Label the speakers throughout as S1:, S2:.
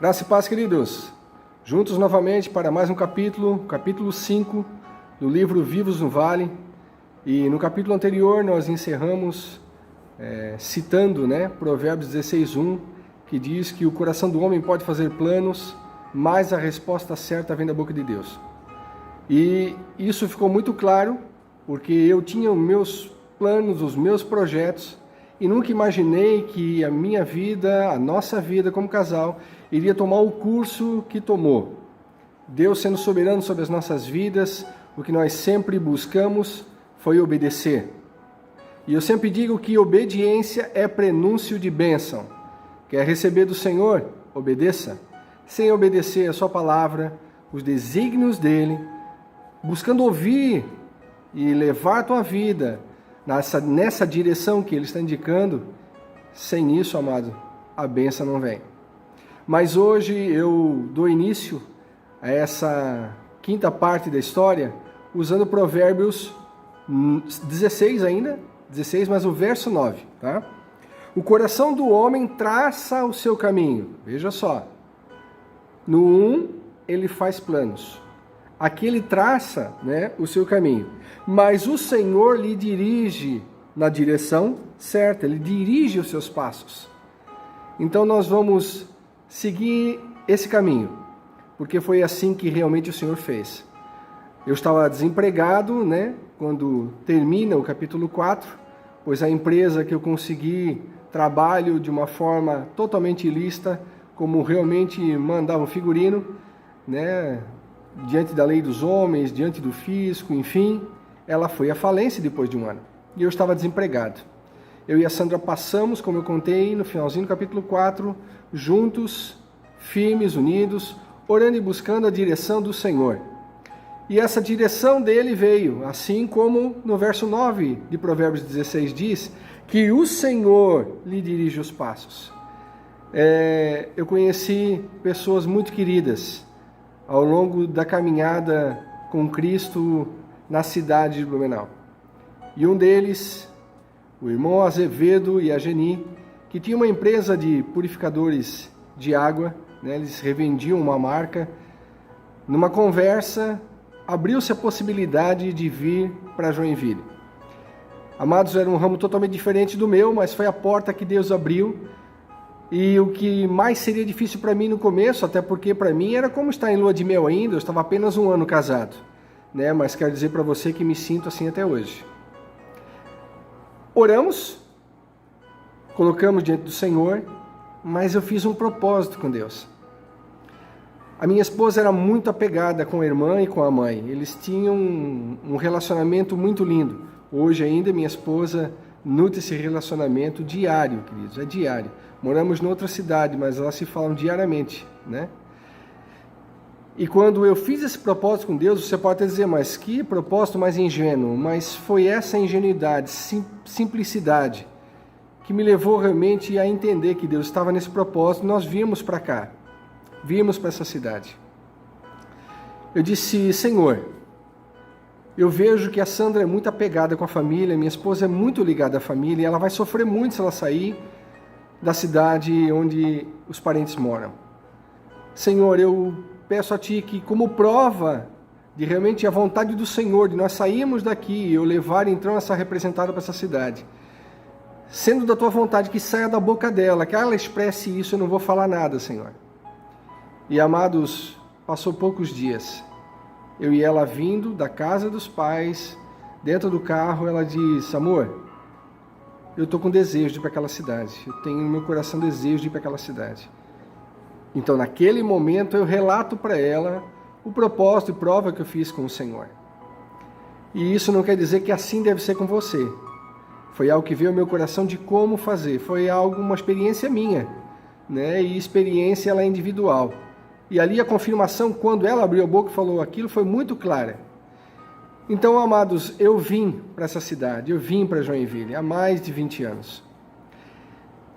S1: Graça e paz, queridos. Juntos novamente para mais um capítulo 5 do livro Vivos no Vale. E no capítulo anterior nós encerramos citando Provérbios 16:1, que diz que o coração do homem pode fazer planos, mas a resposta certa vem da boca de Deus. E isso ficou muito claro, porque eu tinha os meus planos, os meus projetos, e nunca imaginei que a minha vida, a nossa vida como casal, iria tomar o curso que tomou. Deus sendo soberano sobre as nossas vidas, o que nós sempre buscamos foi obedecer. E eu sempre digo que obediência é prenúncio de bênção. Quer receber do Senhor? Obedeça. Sem obedecer a sua palavra, os desígnios dele, buscando ouvir e levar a tua vida nessa direção que ele está indicando, sem isso, amado, a bênção não vem. Mas hoje eu dou início a essa quinta parte da história usando Provérbios 16 ainda, 16, mas o verso 9, tá? O coração do homem traça o seu caminho. Veja só. No 1, ele faz planos. Aqui ele traça, o seu caminho. Mas o Senhor lhe dirige na direção certa. Ele dirige os seus passos. Então nós vamos seguir esse caminho, porque foi assim que realmente o Senhor fez. Eu estava desempregado, quando termina o capítulo 4, pois a empresa que eu consegui trabalho de uma forma totalmente ilícita, como realmente mandava o figurino, diante da lei dos homens, diante do fisco, enfim, ela foi à falência depois de um ano. E eu estava desempregado. Eu e a Sandra passamos, como eu contei, no finalzinho do capítulo 4, juntos, firmes, unidos, orando e buscando a direção do Senhor. E essa direção dele veio, assim como no verso 9 de Provérbios 16 diz, que o Senhor lhe dirige os passos. Eu conheci pessoas muito queridas ao longo da caminhada com Cristo na cidade de Blumenau. E um deles, o irmão Azevedo e a Geni, que tinha uma empresa de purificadores de água, eles revendiam uma marca. Numa conversa, abriu-se a possibilidade de vir para Joinville. Amados, era um ramo totalmente diferente do meu, mas foi a porta que Deus abriu. E o que mais seria difícil para mim no começo, até porque para mim era como estar em lua de mel ainda, eu estava apenas um ano casado, mas quero dizer para você que me sinto assim até hoje. Oramos, colocamos diante do Senhor, mas eu fiz um propósito com Deus. A minha esposa era muito apegada com a irmã e com a mãe. Eles tinham um relacionamento muito lindo. Hoje ainda minha esposa nutre esse relacionamento diário, queridos, é diário. Moramos em outra cidade, mas elas se falam diariamente, E quando eu fiz esse propósito com Deus, você pode até dizer, mas que propósito mais ingênuo, mas foi essa ingenuidade, simplicidade, que me levou realmente a entender que Deus estava nesse propósito. Nós viemos para cá, viemos para essa cidade. Eu disse, Senhor, eu vejo que a Sandra é muito apegada com a família, minha esposa é muito ligada à família, e ela vai sofrer muito se ela sair da cidade onde os parentes moram. Senhor, eu peço a Ti que, como prova de realmente a vontade do Senhor, de nós sairmos daqui e eu levar então essa representada para essa cidade, sendo da Tua vontade que saia da boca dela, que ela expresse isso, eu não vou falar nada, Senhor. E amados, passou poucos dias, eu e ela vindo da casa dos pais, dentro do carro, ela diz, amor, eu estou com desejo de ir para aquela cidade, eu tenho no meu coração desejo de ir para aquela cidade. Então, naquele momento, eu relato para ela o propósito e prova que eu fiz com o Senhor. E isso não quer dizer que assim deve ser com você. Foi algo que veio ao meu coração de como fazer. Foi uma experiência minha, E experiência, ela é individual. E ali a confirmação, quando ela abriu a boca e falou aquilo, foi muito clara. Então, amados, eu vim para essa cidade, eu vim para Joinville há mais de 20 anos.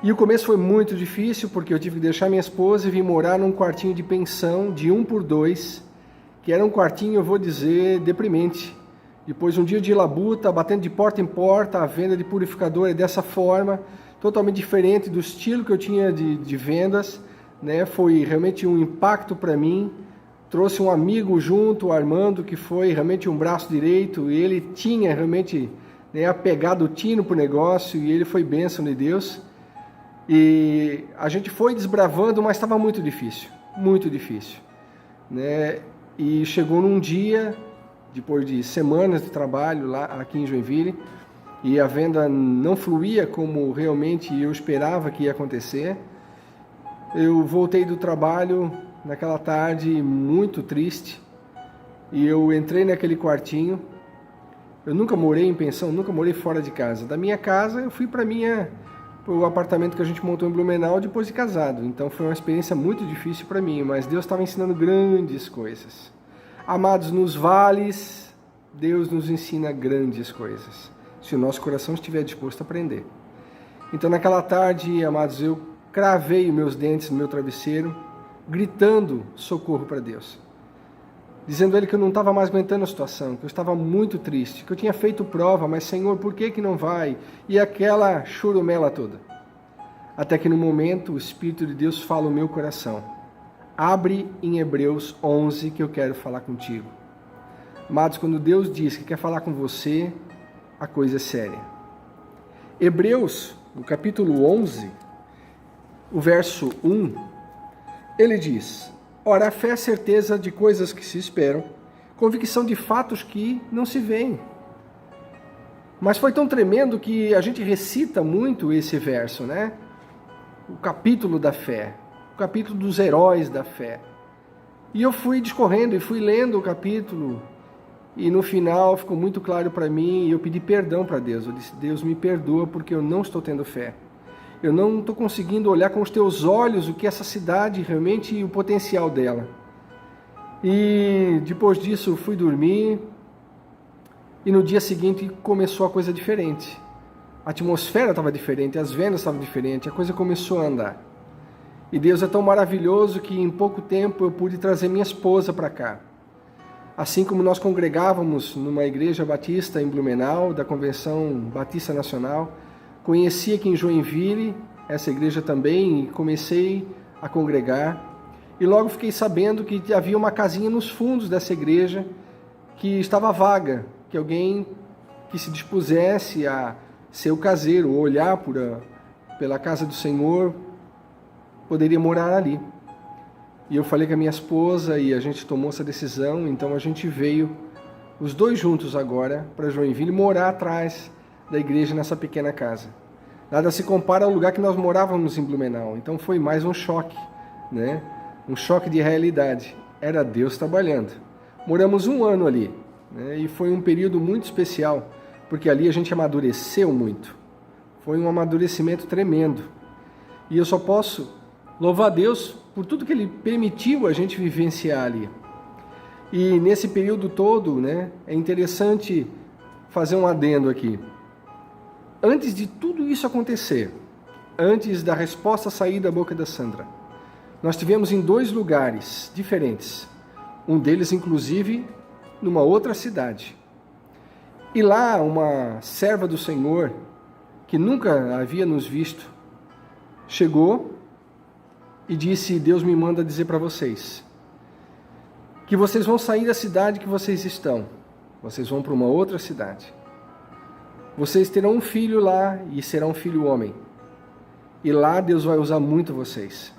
S1: E o começo foi muito difícil, porque eu tive que deixar minha esposa e vim morar num quartinho de pensão de 1x2, que era um quartinho, eu vou dizer, deprimente. Depois um dia de labuta, batendo de porta em porta, a venda de purificador é dessa forma, totalmente diferente do estilo que eu tinha de vendas, né? Foi realmente um impacto para mim. Trouxe um amigo junto, o Armando, que foi realmente um braço direito, e ele tinha realmente, né, apegado o tino para o negócio, e ele foi bênção de Deus. E a gente foi desbravando, mas estava muito difícil, né? E chegou num dia, depois de semanas de trabalho lá aqui em Joinville, e a venda não fluía como realmente eu esperava que ia acontecer. Eu voltei do trabalho naquela tarde muito triste, e eu entrei naquele quartinho. Eu nunca morei em pensão, nunca morei fora de casa. Da minha casa eu fui para o apartamento que a gente montou em Blumenau depois de casado. Então foi uma experiência muito difícil para mim, mas Deus estava ensinando grandes coisas. Amados, nos vales, Deus nos ensina grandes coisas, se o nosso coração estiver disposto a aprender. Então naquela tarde, amados, eu cravei meus dentes no meu travesseiro, gritando socorro para Deus, dizendo a Ele que eu não estava mais aguentando a situação, que eu estava muito triste, que eu tinha feito prova, mas Senhor, por que não vai? E aquela choromela toda. Até que no momento o Espírito de Deus fala no meu coração: abre em Hebreus 11 que eu quero falar contigo. Amados, quando Deus diz que quer falar com você, a coisa é séria. Hebreus, no capítulo 11, o verso 1, ele diz: ora, a fé é a certeza de coisas que se esperam, convicção de fatos que não se veem. Mas foi tão tremendo que a gente recita muito esse verso, né? O capítulo da fé, o capítulo dos heróis da fé. E eu fui discorrendo e fui lendo o capítulo, e no final ficou muito claro para mim, e eu pedi perdão para Deus. Eu disse: Deus, me perdoa porque eu não estou tendo fé. Eu não estou conseguindo olhar com os teus olhos o que essa cidade realmente, o potencial dela. E depois disso fui dormir, e no dia seguinte começou a coisa diferente. A atmosfera estava diferente, as vendas estavam diferentes, a coisa começou a andar. E Deus é tão maravilhoso que em pouco tempo eu pude trazer minha esposa para cá. Assim como nós congregávamos numa igreja batista em Blumenau, da Convenção Batista Nacional, conheci aqui em Joinville essa igreja também e comecei a congregar. E logo fiquei sabendo que havia uma casinha nos fundos dessa igreja que estava vaga, que alguém que se dispusesse a ser o caseiro, ou olhar pela casa do Senhor, poderia morar ali. E eu falei com a minha esposa e a gente tomou essa decisão, então a gente veio, os dois juntos agora, para Joinville, morar atrás da igreja nessa pequena casa. Nada se compara ao lugar que nós morávamos em Blumenau. Então foi mais um choque, né? Um choque de realidade. Era Deus trabalhando. Moramos 1 ano ali, né? E foi um período muito especial, porque ali a gente amadureceu muito. Foi um amadurecimento tremendo. E eu só posso louvar a Deus por tudo que Ele permitiu a gente vivenciar ali. E nesse período todo, né, é interessante fazer um adendo aqui. Antes de tudo isso acontecer, antes da resposta sair da boca da Sandra, nós tivemos em 2 lugares diferentes. Um deles, inclusive, numa outra cidade. E lá, uma serva do Senhor, que nunca havia nos visto, chegou e disse: Deus me manda dizer para vocês que vocês vão sair da cidade que vocês estão. Vocês vão para uma outra cidade. Vocês terão um filho lá e será um filho homem. E lá Deus vai usar muito vocês.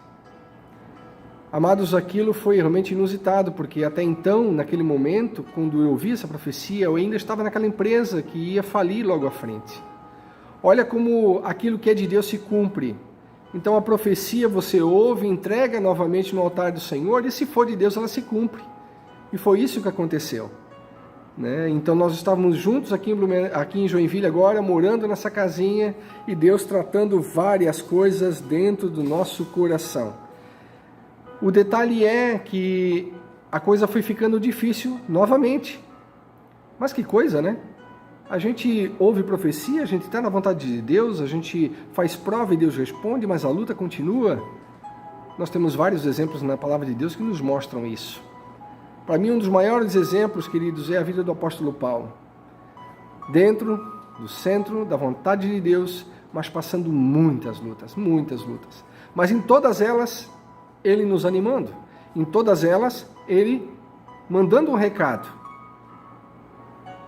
S1: Amados, aquilo foi realmente inusitado, porque até então, naquele momento, quando eu ouvi essa profecia, eu ainda estava naquela empresa que ia falir logo à frente. Olha como aquilo que é de Deus se cumpre. Então a profecia você ouve, entrega novamente no altar do Senhor, e se for de Deus ela se cumpre. E foi isso que aconteceu. Né? Então nós estávamos juntos aqui em Joinville agora, morando nessa casinha, e Deus tratando várias coisas dentro do nosso coração. O detalhe é que a coisa foi ficando difícil novamente. Mas que coisa, né? A gente ouve profecia, a gente está na vontade de Deus, a gente faz prova e Deus responde, mas a luta continua. Nós temos vários exemplos na palavra de Deus que nos mostram isso. Para mim, um dos maiores exemplos, queridos, é a vida do apóstolo Paulo. Dentro do centro da vontade de Deus, mas passando muitas lutas. Mas em todas elas, ele nos animando. Em todas elas, ele mandando um recado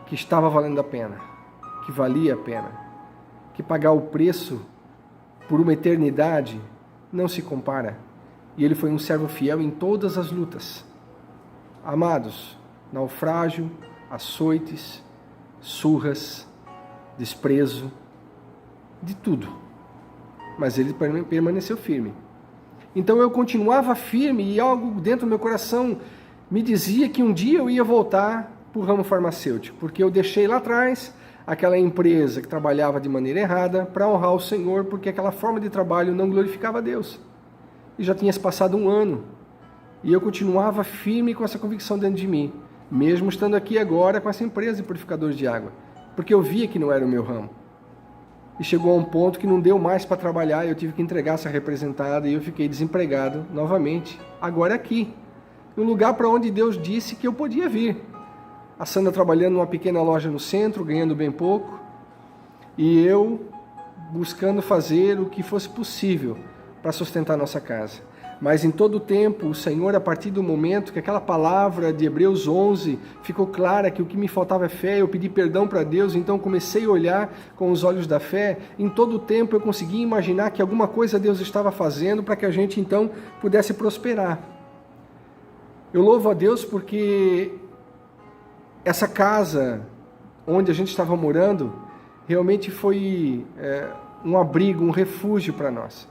S1: que estava valendo a pena, que valia a pena, que pagar o preço por uma eternidade não se compara. E ele foi um servo fiel em todas as lutas. Amados, naufrágio, açoites, surras, desprezo, de tudo. Mas ele permaneceu firme. Então eu continuava firme e algo dentro do meu coração me dizia que um dia eu ia voltar para o ramo farmacêutico, porque eu deixei lá atrás aquela empresa que trabalhava de maneira errada para honrar o Senhor, porque aquela forma de trabalho não glorificava a Deus. E já tinha se passado um ano. E eu continuava firme com essa convicção dentro de mim, mesmo estando aqui agora com essa empresa de purificadores de água, porque eu via que não era o meu ramo. E chegou a um ponto que não deu mais para trabalhar, eu tive que entregar essa representada e eu fiquei desempregado novamente, agora aqui, no lugar para onde Deus disse que eu podia vir. A Sandra trabalhando numa pequena loja no centro, ganhando bem pouco, e eu buscando fazer o que fosse possível para sustentar a nossa casa. Mas em todo o tempo, o Senhor, a partir do momento que aquela palavra de Hebreus 11 ficou clara que o que me faltava é fé, eu pedi perdão para Deus, então comecei a olhar com os olhos da fé. Em todo o tempo eu consegui imaginar que alguma coisa Deus estava fazendo para que a gente então pudesse prosperar. Eu louvo a Deus porque essa casa onde a gente estava morando realmente foi um abrigo, um refúgio para nós.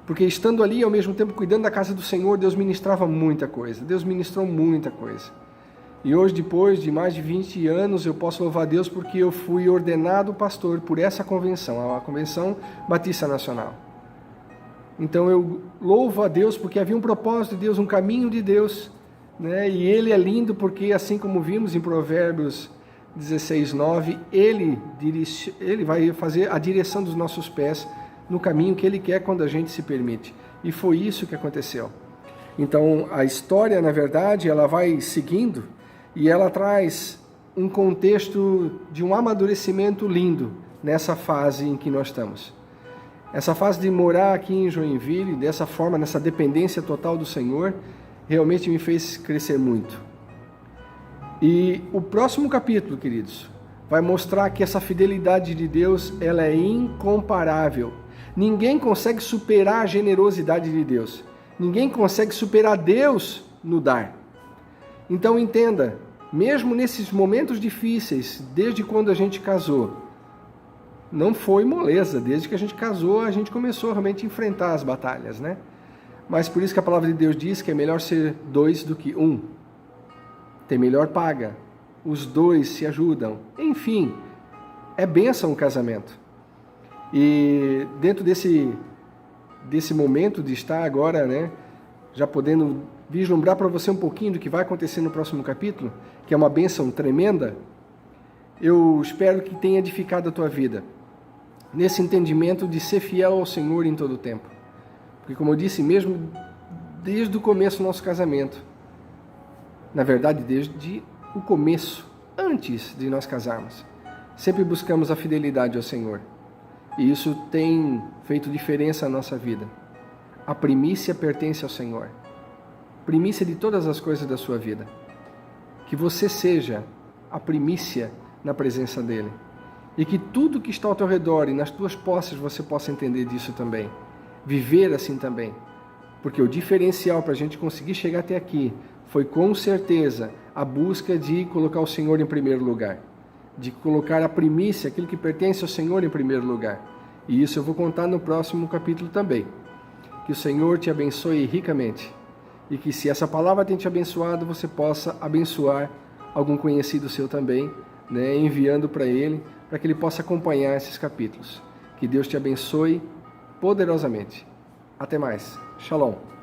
S1: Porque estando ali, ao mesmo tempo cuidando da casa do Senhor, Deus ministrava muita coisa. Deus ministrou muita coisa. E hoje, depois de mais de 20 anos, eu posso louvar a Deus porque eu fui ordenado pastor por essa convenção, a Convenção Batista Nacional. Então eu louvo a Deus porque havia um propósito de Deus, um caminho de Deus, né? E Ele é lindo porque, assim como vimos em Provérbios 16:9, Ele vai fazer a direção dos nossos pés no caminho que Ele quer quando a gente se permite. E foi isso que aconteceu. Então, a história, na verdade, ela vai seguindo e ela traz um contexto de um amadurecimento lindo nessa fase em que nós estamos. Essa fase de morar aqui em Joinville, dessa forma, nessa dependência total do Senhor, realmente me fez crescer muito. E o próximo capítulo, queridos, vai mostrar que essa fidelidade de Deus, ela é incomparável. Ninguém consegue superar a generosidade de Deus. Ninguém consegue superar Deus no dar. Então entenda, mesmo nesses momentos difíceis, desde quando a gente casou, não foi moleza. Desde que a gente casou, a gente começou realmente a enfrentar as batalhas, né? Mas por isso que a palavra de Deus diz que é melhor ser dois do que um. Tem melhor paga. Os dois se ajudam. Enfim, é bênção o casamento. E dentro desse momento de estar agora, né, já podendo vislumbrar para você um pouquinho do que vai acontecer no próximo capítulo, que é uma bênção tremenda, eu espero que tenha edificado a tua vida, nesse entendimento de ser fiel ao Senhor em todo o tempo. Porque, como eu disse, mesmo desde o começo do nosso casamento, na verdade, desde o começo, antes de nós casarmos, sempre buscamos a fidelidade ao Senhor. E isso tem feito diferença na nossa vida. A primícia pertence ao Senhor. Primícia de todas as coisas da sua vida. Que você seja a primícia na presença dEle. E que tudo que está ao teu redor e nas tuas posses você possa entender disso também. Viver assim também. Porque o diferencial para a gente conseguir chegar até aqui foi com certeza a busca de colocar o Senhor em primeiro lugar. De colocar a primícia, aquilo que pertence ao Senhor em primeiro lugar. E isso eu vou contar no próximo capítulo também. Que o Senhor te abençoe ricamente. E que se essa palavra tem te abençoado, você possa abençoar algum conhecido seu também, né, enviando para ele, para que ele possa acompanhar esses capítulos. Que Deus te abençoe poderosamente. Até mais. Shalom.